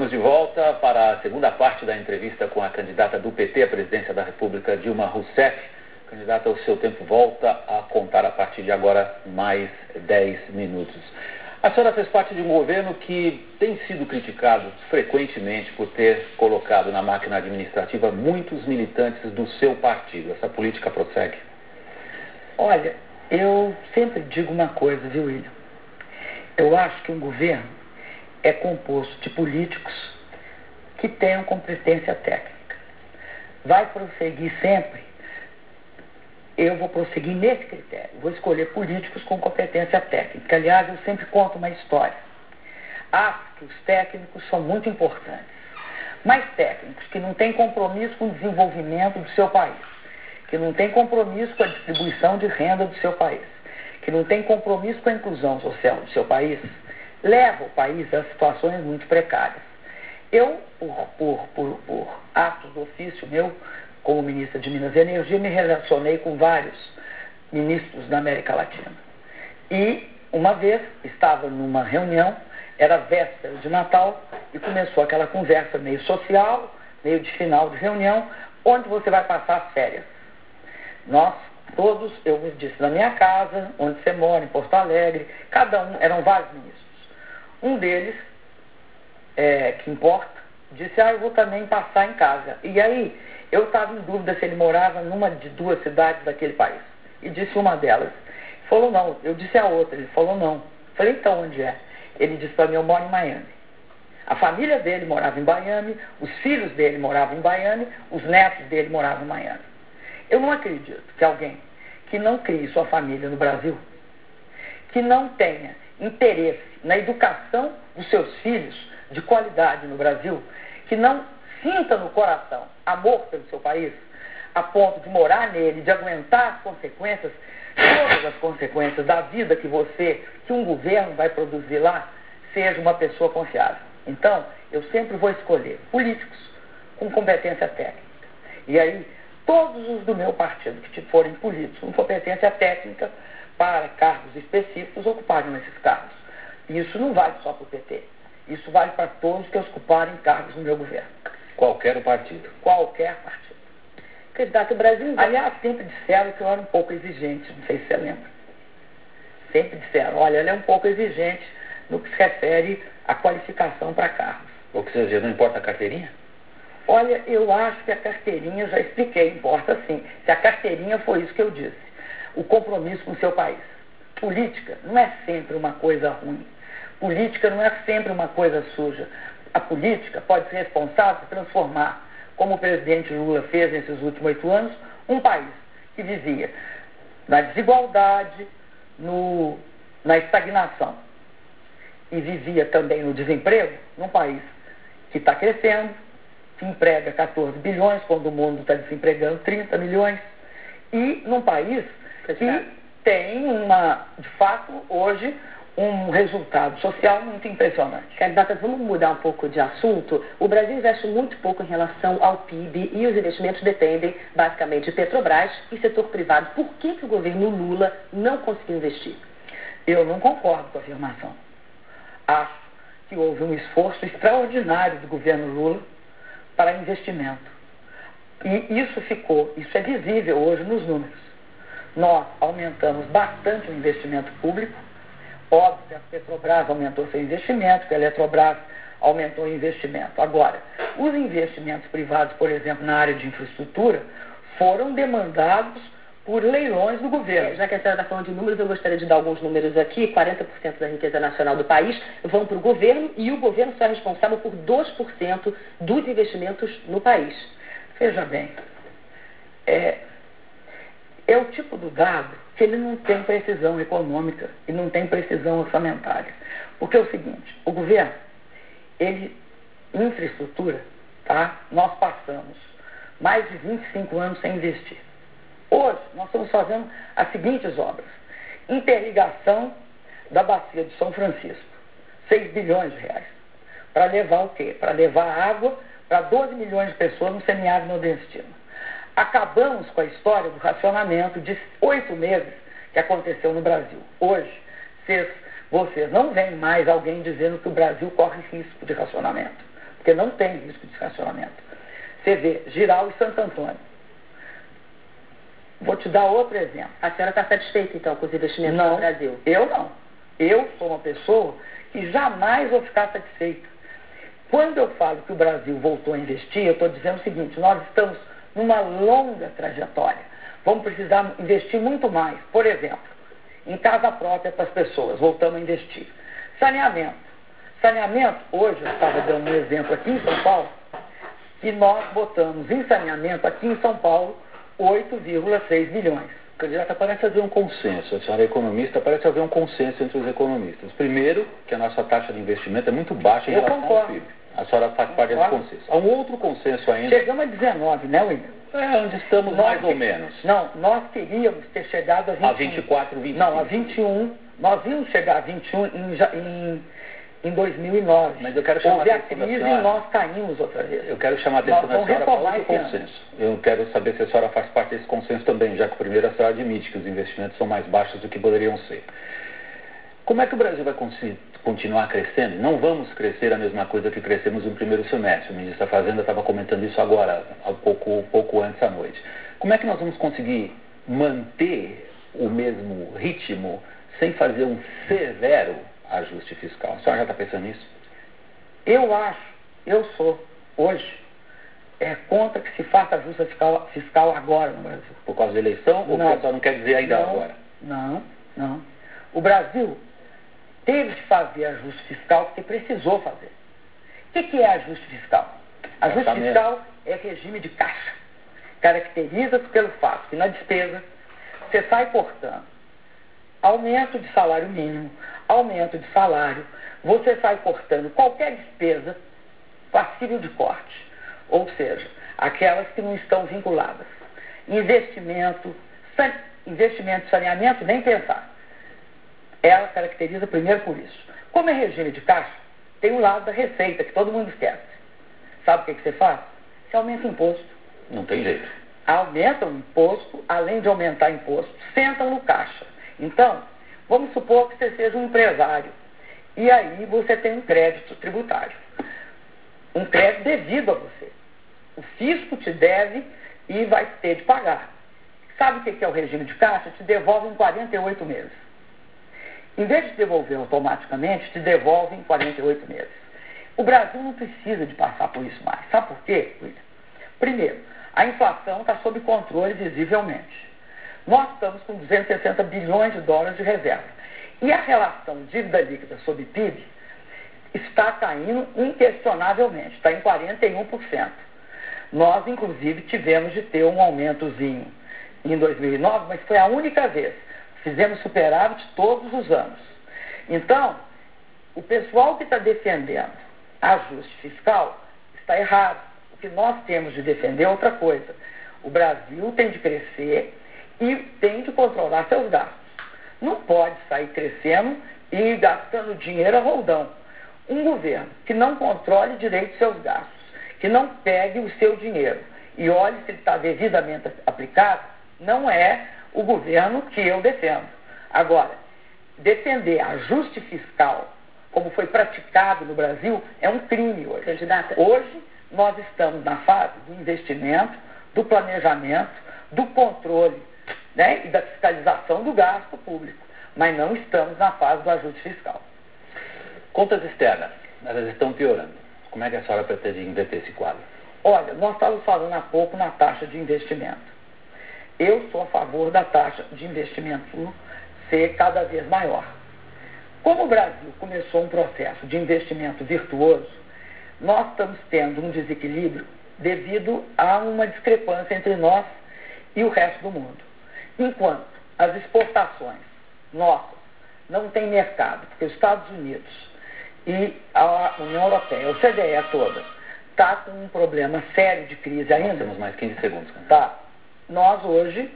Estamos de volta para a segunda parte da entrevista com a candidata do PT à presidência da República, Dilma Rousseff. Candidata, o seu tempo volta a contar a partir de agora mais 10 minutos. A senhora fez parte de um governo que tem sido criticado frequentemente por ter colocado na máquina administrativa muitos militantes do seu partido. Essa política prossegue? Olha, eu sempre digo uma coisa, viu, William? Eu acho que um governo é composto de políticos que tenham competência técnica. Vai prosseguir sempre. Eu vou prosseguir nesse critério. Vou escolher políticos com competência técnica. Aliás, eu sempre conto uma história. Acho que os técnicos são muito importantes. Mas técnicos que não têm compromisso com o desenvolvimento do seu país, que não têm compromisso com a distribuição de renda do seu país, que não têm compromisso com a inclusão social do seu país, leva o país a situações muito precárias. Eu, por atos do ofício meu, como ministra de Minas e Energia, me relacionei com vários ministros da América Latina. E, uma vez, estava numa reunião, era véspera de Natal, e começou aquela conversa meio social, meio de final de reunião, onde você vai passar as férias. Nós, todos, eu me disse, na minha casa, onde você mora, em Porto Alegre, cada um, eram vários ministros. Um deles, que importa, disse, eu vou também passar em casa. E aí, eu estava em dúvida se ele morava numa de duas cidades daquele país. E disse uma delas. Ele falou, não. Eu disse a outra. Ele falou, não. Eu falei, então, onde é? Ele disse para mim, eu moro em Miami. A família dele morava em Miami, os filhos dele moravam em Miami, os netos dele moravam em Miami. Eu não acredito que alguém que não crie sua família no Brasil, que não tenha interesse na educação dos seus filhos de qualidade no Brasil, que não sinta no coração amor pelo seu país, a ponto de morar nele, de aguentar as consequências, todas as consequências da vida que um governo vai produzir lá, seja uma pessoa confiável. Então, eu sempre vou escolher políticos com competência técnica. E aí, todos os do meu partido que forem políticos com competência técnica para cargos específicos ocuparem esses cargos. E isso não vale só para o PT. Isso vale para todos que ocuparem cargos no meu governo. Qualquer partido? Qualquer partido. Candidato, o Brasil... Aliás, sempre disseram que eu era um pouco exigente, não sei se você lembra. Sempre disseram, olha, ela é um pouco exigente no que se refere à qualificação para cargos. Ou seja, não importa a carteirinha? Olha, eu acho que a carteirinha, já expliquei, importa sim. Se a carteirinha foi isso que eu disse. O compromisso com o seu país. Política não é sempre uma coisa ruim. Política não é sempre uma coisa suja. A política pode ser responsável por transformar, como o presidente Lula fez nesses últimos 8 anos, um país que vivia na desigualdade, na estagnação e vivia também no desemprego, num país que está crescendo, que emprega 14 bilhões, quando o mundo está desempregando 30 milhões, e num país que tem de fato, hoje, um resultado social muito impressionante. Candidata, vamos mudar um pouco de assunto. O Brasil investe muito pouco em relação ao PIB e os investimentos dependem basicamente de Petrobras e setor privado. Por que o governo Lula não conseguiu investir? Eu não concordo com a afirmação. Acho que houve um esforço extraordinário do governo Lula para investimento. E isso é visível hoje nos números. Nós aumentamos bastante o investimento público. Óbvio que a Petrobras aumentou seu investimento, que a Eletrobras aumentou o investimento. Agora, os investimentos privados, por exemplo, na área de infraestrutura, foram demandados por leilões do governo. Já que a senhora está falando de números, eu gostaria de dar alguns números aqui. 40% da riqueza nacional do país vão para o governo e o governo só é responsável por 2% dos investimentos no país. Veja bem, é o tipo do dado que ele não tem precisão econômica e não tem precisão orçamentária. Porque é o seguinte, o governo, infraestrutura, nós passamos mais de 25 anos sem investir. Hoje, nós estamos fazendo as seguintes obras. Interligação da bacia de São Francisco, 6 bilhões de reais. Para levar o quê? Para levar água para 12 milhões de pessoas no semiárido nordestino. Acabamos com a história do racionamento de 8 meses que aconteceu no Brasil. Hoje, vocês não veem mais alguém dizendo que o Brasil corre risco de racionamento. porque não tem risco de fracionamento. Você vê, Jirau e Santo Antônio. Vou te dar outro exemplo. A senhora está satisfeita, então, com os investimentos no Brasil? Eu não. Eu sou uma pessoa que jamais vou ficar satisfeita. Quando eu falo que o Brasil voltou a investir, eu estou dizendo o seguinte: nós estamos numa longa trajetória. Vamos precisar investir muito mais. Por exemplo, em casa própria para as pessoas, voltamos a investir. Saneamento. Saneamento, hoje, eu estava dando um exemplo aqui em São Paulo, que nós botamos em saneamento aqui em São Paulo 8,6 bilhões. Candidata, parece haver um consenso, a senhora é economista, parece haver um consenso entre os economistas. Primeiro, que a nossa taxa de investimento é muito baixa em relação ao PIB. A senhora faz parte desse consenso. Há um outro consenso ainda. Chegamos a 19, né, William? É, onde estamos mais ou menos. Não, nós queríamos ter chegado a 21. A 24, 25. Não, a 21. Nós íamos chegar a 21 em 2009. Mas eu quero chamar houve a crise e nós caímos outra vez. Eu quero chamar a atenção da senhora para outro consenso. Eu quero saber se a senhora faz parte desse consenso também, já que primeiro a senhora admite que os investimentos são mais baixos do que poderiam ser. Como é que o Brasil vai continuar crescendo? Não vamos crescer a mesma coisa que crescemos no primeiro semestre. O ministro da Fazenda estava comentando isso agora, pouco antes da noite. Como é que nós vamos conseguir manter o mesmo ritmo sem fazer um severo ajuste fiscal? A senhora já está pensando nisso? Eu sou, hoje, contra que se faça ajuste fiscal agora no Brasil. Por causa da eleição ou porque a senhora não quer dizer ainda agora? Não. O Brasil teve que fazer ajuste fiscal porque precisou fazer. O que é ajuste fiscal? Ajuste fiscal é regime de caixa. Caracteriza-se pelo fato que na despesa você sai cortando aumento de salário mínimo, aumento de salário, você sai cortando qualquer despesa passível de corte, ou seja, aquelas que não estão vinculadas. Investimento de saneamento, nem pensar. Ela caracteriza primeiro por isso. Como é regime de caixa, tem o lado da receita, que todo mundo esquece. Sabe o que você faz? Você aumenta o imposto. Não tem jeito. Aumenta o imposto, além de aumentar o imposto, sentam no caixa. Então, vamos supor que você seja um empresário. E aí você tem um crédito tributário. Um crédito devido a você. O fisco te deve e vai ter de pagar. Sabe o que é o regime de caixa? Te devolve em 48 meses. Em vez de te devolver automaticamente, te devolve em 48 meses. O Brasil não precisa de passar por isso mais. Sabe por quê, William? Primeiro, a inflação está sob controle visivelmente. Nós estamos com 260 bilhões de dólares de reserva. E a relação dívida líquida sobre PIB está caindo inquestionavelmente, está em 41%. Nós, inclusive, tivemos de ter um aumentozinho em 2009, mas foi a única vez. Fizemos superávit todos os anos. Então, o pessoal que está defendendo ajuste fiscal está errado. O que nós temos de defender é outra coisa. O Brasil tem de crescer e tem de controlar seus gastos. Não pode sair crescendo e gastando dinheiro a roldão. Um governo que não controle direito seus gastos, que não pegue o seu dinheiro e olhe se ele está devidamente aplicado, não é o governo que eu defendo. Agora, defender ajuste fiscal, como foi praticado no Brasil, é um crime hoje. Candidata. Hoje, nós estamos na fase do investimento, do planejamento, do controle, né, e da fiscalização do gasto público, mas não estamos na fase do ajuste fiscal. Contas externas, elas estão piorando. Como é que a senhora pretende inverter esse quadro? Olha, nós estávamos falando há pouco na taxa de investimento. Eu sou a favor da taxa de investimento ser cada vez maior. Como o Brasil começou um processo de investimento virtuoso, nós estamos tendo um desequilíbrio devido a uma discrepância entre nós e o resto do mundo. Enquanto as exportações nossas não têm mercado, porque os Estados Unidos e a União Europeia, a OCDE toda, está com um problema sério de crise ainda. Nós temos mais 15 segundos. Tá. Nós hoje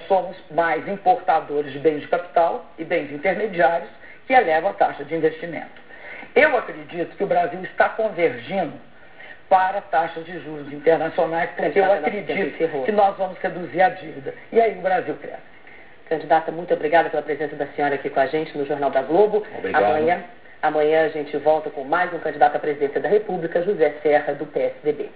somos mais importadores de bens de capital e bens intermediários que elevam a taxa de investimento. Eu acredito que o Brasil está convergindo para taxas de juros internacionais, porque eu acredito que nós vamos reduzir a dívida. E aí o Brasil cresce. Candidata, muito obrigada pela presença da senhora aqui com a gente no Jornal da Globo. Obrigado. Amanhã, Amanhã a gente volta com mais um candidato à presidência da República, José Serra, do PSDB.